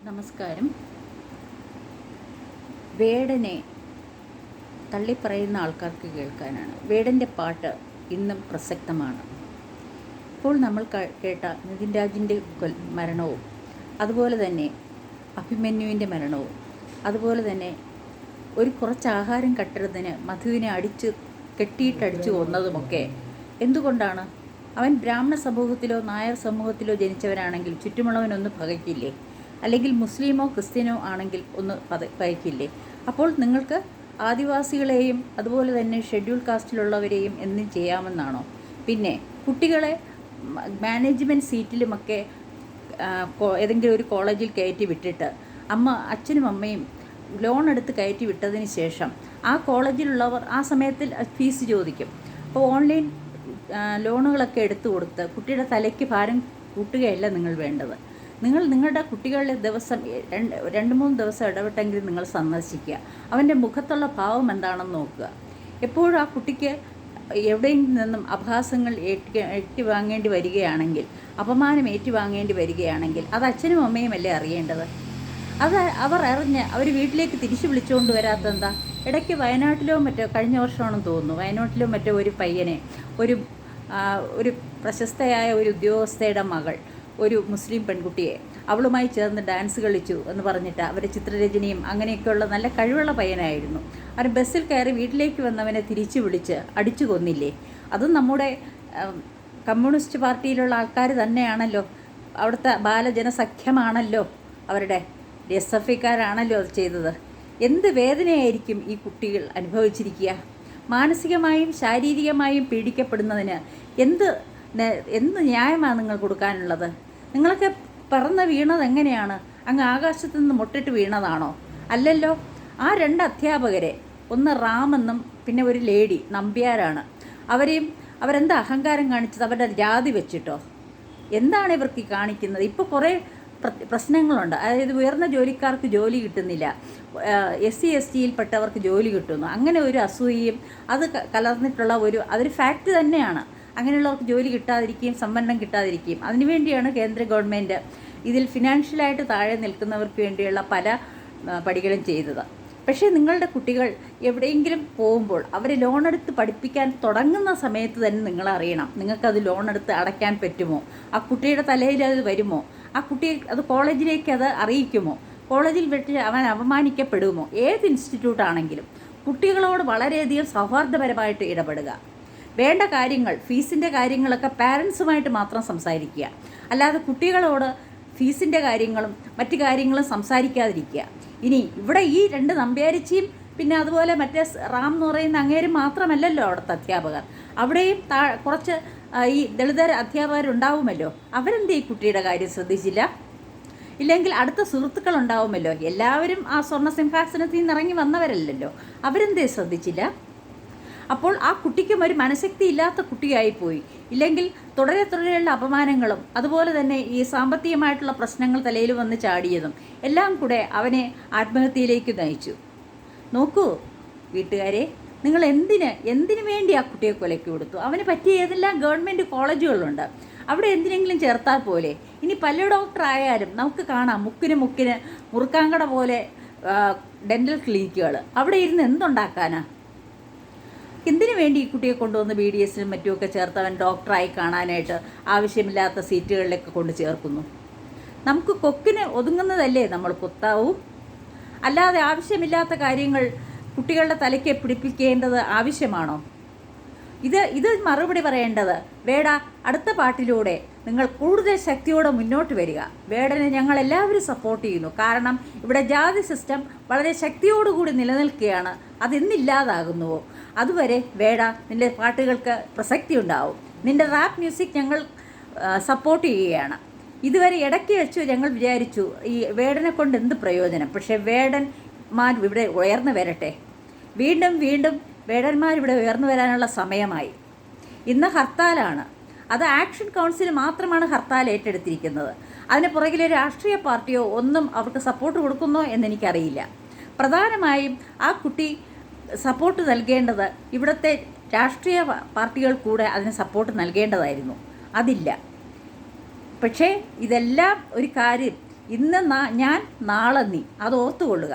നമസ്കാരം. വേടനെ തള്ളിപ്പറയുന്ന ആൾക്കാർക്ക് കേൾക്കാനാണ്. വേടൻ്റെ പാട്ട് ഇന്നും പ്രസക്തമാണ്. ഇപ്പോൾ നമ്മൾ കേട്ട നിതിൻ രാജിൻ്റെ മരണവും, അതുപോലെ തന്നെ അഭിമന്യുവിൻ്റെ മരണവും, അതുപോലെ തന്നെ ഒരു കുറച്ച് ആഹാരം കട്ടരുന്നതിന് മധുവിനെ കെട്ടിയിട്ടടിച്ചു കൊന്നതുമൊക്കെ എന്തുകൊണ്ടാണ്? അവൻ ബ്രാഹ്മണ സമൂഹത്തിലോ നായർ സമൂഹത്തിലോ ജനിച്ചവനാണെങ്കിൽ ചുറ്റുമുള്ളവനൊന്ന് പകയ്ക്കില്ലേ? അല്ലെങ്കിൽ മുസ്ലിമോ ക്രിസ്ത്യനോ ആണെങ്കിൽ ഒന്ന് പകയ്ക്കില്ലേ? അപ്പോൾ നിങ്ങൾക്ക് ആദിവാസികളെയും അതുപോലെ തന്നെ ഷെഡ്യൂൾ കാസ്റ്റിലുള്ളവരെയും എന്നും ചെയ്യാമെന്നാണോ? പിന്നെ കുട്ടികളെ മാനേജ്മെൻറ്റ് സീറ്റിലുമൊക്കെ ഏതെങ്കിലും ഒരു കോളേജിൽ കയറ്റി വിട്ടിട്ട് അച്ഛനും അമ്മയും ലോൺ എടുത്ത് കയറ്റി വിട്ടതിന് ശേഷം ആ കോളേജിലുള്ളവർ ആ സമയത്തിൽ ഫീസ് ചോദിക്കും. അപ്പോൾ ഓൺലൈൻ ലോണുകളൊക്കെ എടുത്തു കൊടുത്ത് കുട്ടിയുടെ തലയ്ക്ക് ഭാരം കൂട്ടുകയല്ല നിങ്ങൾ വേണ്ടത്. നിങ്ങളുടെ കുട്ടികളുടെ ദിവസം 2-3 ദിവസം ഇടവിട്ടെങ്കിലും നിങ്ങൾ സന്ദർശിക്കുക. അവൻ്റെ മുഖത്തുള്ള ഭാവം എന്താണെന്ന് നോക്കുക. എപ്പോഴും ആ കുട്ടിക്ക് എവിടെയും നിന്നും അപഹാസങ്ങൾ ഏറ്റുവാങ്ങേണ്ടി വരികയാണെങ്കിൽ, അപമാനം ഏറ്റുവാങ്ങേണ്ടി വരികയാണെങ്കിൽ അത് അച്ഛനും അമ്മയും അല്ലേ അറിയേണ്ടത്? അത് അവർ അറിഞ്ഞ് അവർ വീട്ടിലേക്ക് തിരിച്ചു വിളിച്ചുകൊണ്ട് വരാത്തെന്താ? ഇടയ്ക്ക് വയനാട്ടിലോ മറ്റോ, കഴിഞ്ഞ വർഷമാണെന്ന് തോന്നുന്നു, വയനാട്ടിലോ മറ്റോ ഒരു പയ്യനെ, ഒരു പ്രശസ്തയായ ഒരു ഉദ്യോഗസ്ഥയുടെ മകൾ ഒരു മുസ്ലിം പെൺകുട്ടിയെ അവളുമായി ചേർന്ന് ഡാൻസ് കളിച്ചു എന്ന് പറഞ്ഞിട്ട് അവരുടെ ചിത്രരചനയും അങ്ങനെയൊക്കെയുള്ള നല്ല കഴിവുള്ള പയ്യനായിരുന്നു. അവൻ ബസ്സിൽ കയറി വീട്ടിലേക്ക് വന്നവനെ തിരിച്ചു വിളിച്ച് അടിച്ചു കൊന്നില്ലേ? അതും നമ്മുടെ കമ്മ്യൂണിസ്റ്റ് പാർട്ടിയിലുള്ള ആൾക്കാർ തന്നെയാണല്ലോ. അവിടുത്തെ ബാലജനസഖ്യമാണല്ലോ, അവരുടെ എസ്.എഫ്.ഐക്കാരാണല്ലോ അത് ചെയ്തത്. എന്ത് വേദനയായിരിക്കും ഈ കുട്ടികൾ അനുഭവിച്ചിരിക്കുക? മാനസികമായും ശാരീരികമായും പീഡിക്കപ്പെടുന്നതിന് എന്ത് ന്യായമാണ് നിങ്ങൾ കൊടുക്കാനുള്ളത്? നിങ്ങളൊക്കെ പറന്ന് വീണത് എങ്ങനെയാണ്? അങ്ങ് ആകാശത്തു നിന്ന് മുട്ടിട്ട് വീണതാണോ? അല്ലല്ലോ. ആ 2 അധ്യാപകരെ, ഒന്ന് റാമെന്നും പിന്നെ ഒരു ലേഡി നമ്പ്യാരാണ്. അവരെന്താ അഹങ്കാരം കാണിച്ചത്? അവരുടെ ജാതി വെച്ചിട്ടോ? എന്താണ് ഇവർക്ക് കാണിക്കുന്നത്? ഇപ്പോൾ കുറേ പ്രശ്നങ്ങളുണ്ട്. അതായത് ഉയർന്ന ജോലിക്കാർക്ക് ജോലി കിട്ടുന്നില്ല, SC STയിൽപ്പെട്ടവർക്ക് ജോലി കിട്ടുന്നു. അങ്ങനെ ഒരു അസൂയയും അത് കലർന്നിട്ടുള്ള അതൊരു ഫാക്റ്റ് തന്നെയാണ്. അങ്ങനെയുള്ളവർക്ക് ജോലി കിട്ടാതിരിക്കുകയും സംവരണം കിട്ടാതിരിക്കുകയും അതിനുവേണ്ടിയാണ് കേന്ദ്ര ഗവൺമെൻറ് ഇതിൽ ഫിനാൻഷ്യലായിട്ട് താഴെ നിൽക്കുന്നവർക്ക് വേണ്ടിയുള്ള പല പടികളും ചെയ്തത്. പക്ഷേ നിങ്ങളുടെ കുട്ടികൾ എവിടെയെങ്കിലും പോകുമ്പോൾ അവരെ ലോണെടുത്ത് പഠിപ്പിക്കാൻ തുടങ്ങുന്ന സമയത്ത് തന്നെ നിങ്ങൾ അറിയണം, നിങ്ങൾക്കത് ലോണെടുത്ത് അടയ്ക്കാൻ പറ്റുമോ? ആ കുട്ടിയുടെ തലയിൽ അത് വരുമോ? ആ കുട്ടിയെ അത് കോളേജിലേക്ക് അത് അറിയിക്കുമോ? കോളേജിൽ വെച്ച് അവൻ അപമാനിക്കപ്പെടുമോ? ഏത് ഇൻസ്റ്റിറ്റ്യൂട്ടാണെങ്കിലും കുട്ടികളോട് വളരെയധികം സൗഹാർദ്ദപരമായിട്ട് ഇടപെടുക. വേണ്ട കാര്യങ്ങൾ, ഫീസിൻ്റെ കാര്യങ്ങളൊക്കെ പാരൻസുമായിട്ട് മാത്രം സംസാരിക്കുക. അല്ലാതെ കുട്ടികളോട് ഫീസിൻ്റെ കാര്യങ്ങളും മറ്റു കാര്യങ്ങളും സംസാരിക്കാതിരിക്കുക. ഇനി ഇവിടെ ഈ 2 നമ്പ്യാരിച്ചിയും പിന്നെ അതുപോലെ മറ്റേ റാം എന്ന് പറയുന്ന അങ്ങേരും മാത്രമല്ലല്ലോ അവിടുത്തെ അധ്യാപകർ. അവിടെയും കുറച്ച് ഈ ദളിത അധ്യാപകരുണ്ടാവുമല്ലോ. അവരെന്തേ ഈ കുട്ടിയുടെ കാര്യം ശ്രദ്ധിച്ചില്ല? ഇല്ലെങ്കിൽ അടുത്ത സുഹൃത്തുക്കളുണ്ടാവുമല്ലോ. എല്ലാവരും ആ സ്വർണ്ണ സിംഹാസനത്തിൽ നിന്ന് ഇറങ്ങി വന്നവരല്ലല്ലോ. അവരെന്തേ ശ്രദ്ധിച്ചില്ല? അപ്പോൾ ആ കുട്ടിക്കും ഒരു മനഃശക്തി ഇല്ലാത്ത കുട്ടിയായിപ്പോയി. ഇല്ലെങ്കിൽ തുടരെയുള്ള അപമാനങ്ങളും അതുപോലെ തന്നെ ഈ സാമ്പത്തികമായിട്ടുള്ള പ്രശ്നങ്ങൾ തലയിൽ വന്ന് ചാടിയതും എല്ലാം കൂടെ അവനെ ആത്മഹത്യയിലേക്ക് നയിച്ചു. നോക്കൂ വീട്ടുകാരെ, നിങ്ങൾ എന്തിനു വേണ്ടി ആ കുട്ടിയെ കൊലയ്ക്ക് കൊടുത്തു? അവന് പറ്റിയ ഏതെല്ലാം ഗവൺമെൻറ് കോളേജുകളുണ്ട്, അവിടെ എന്തിനെങ്കിലും ചേർത്താൽ പോലെ. ഇനി പല്ല് ഡോക്ടർ ആയാലും നമുക്ക് കാണാം, മുക്കിന് മുറുക്കാങ്കട പോലെ ഡെൻ്റൽ ക്ലിനിക്കുകൾ. അവിടെ ഇരുന്ന് എന്തുണ്ടാക്കാനാ? എന്തിനു വേണ്ടി ഈ കുട്ടിയെ കൊണ്ടുവന്ന് BDSനും മറ്റുമൊക്കെ ചേർത്ത് അവൻ ഡോക്ടറായി കാണാനായിട്ട് ആവശ്യമില്ലാത്ത സീറ്റുകളിലൊക്കെ കൊണ്ട് ചേർക്കുന്നു? നമുക്ക് കൊക്കിന് ഒതുങ്ങുന്നതല്ലേ നമ്മൾ കുത്താവൂ. അല്ലാതെ ആവശ്യമില്ലാത്ത കാര്യങ്ങൾ കുട്ടികളുടെ തലയ്ക്ക് പിടിപ്പിക്കേണ്ടത് ആവശ്യമാണോ? ഇത് മറുപടി പറയേണ്ടത് വേട അടുത്ത പാട്ടിലൂടെ നിങ്ങൾ കൂടുതൽ ശക്തിയോടെ മുന്നോട്ട് വരിക. വേടനെ ഞങ്ങളെല്ലാവരും സപ്പോർട്ട് ചെയ്യുന്നു. കാരണം ഇവിടെ ജാതി സിസ്റ്റം വളരെ ശക്തിയോടുകൂടി നിലനിൽക്കുകയാണ്. അതെന്നില്ലാതാകുന്നുവോ അതുവരെ വേട നിൻ്റെ പാട്ടുകൾക്ക് പ്രസക്തി ഉണ്ടാവും. നിൻ്റെ റാപ്പ് മ്യൂസിക് ഞങ്ങൾ സപ്പോർട്ട് ചെയ്യുകയാണ്. ഇതുവരെ ഇടയ്ക്ക് വെച്ചു ഞങ്ങൾ വിചാരിച്ചു ഈ വേടനെ കൊണ്ട് എന്ത് പ്രയോജനം. പക്ഷേ വേടന്മാർ ഇവിടെ ഉയർന്നു വരട്ടെ. വീണ്ടും വേടന്മാരിവിടെ ഉയർന്നു വരാനുള്ള സമയമായി. ഇന്ന് ഹർത്താലാണ്. അത് ആക്ഷൻ കൗൺസിൽ മാത്രമാണ് ഹർത്താൽ ഏറ്റെടുത്തിരിക്കുന്നത്. അതിന് പുറകിലെ രാഷ്ട്രീയ പാർട്ടിയോ ഒന്നും അവർക്ക് സപ്പോർട്ട് കൊടുക്കുന്നോ എന്നെനിക്കറിയില്ല. പ്രധാനമായും ആ കുട്ടി സപ്പോർട്ട് നൽകേണ്ടത് ഇവിടുത്തെ രാഷ്ട്രീയ പാർട്ടികൾ കൂടെ അതിന് സപ്പോർട്ട് നൽകേണ്ടതായിരുന്നു. അതില്ല. പക്ഷേ ഇതെല്ലാം ഒരു കാര്യം, ഇന്ന് ഞാൻ നാളെ നീ, അത് ഓർത്തുകൊള്ളുക.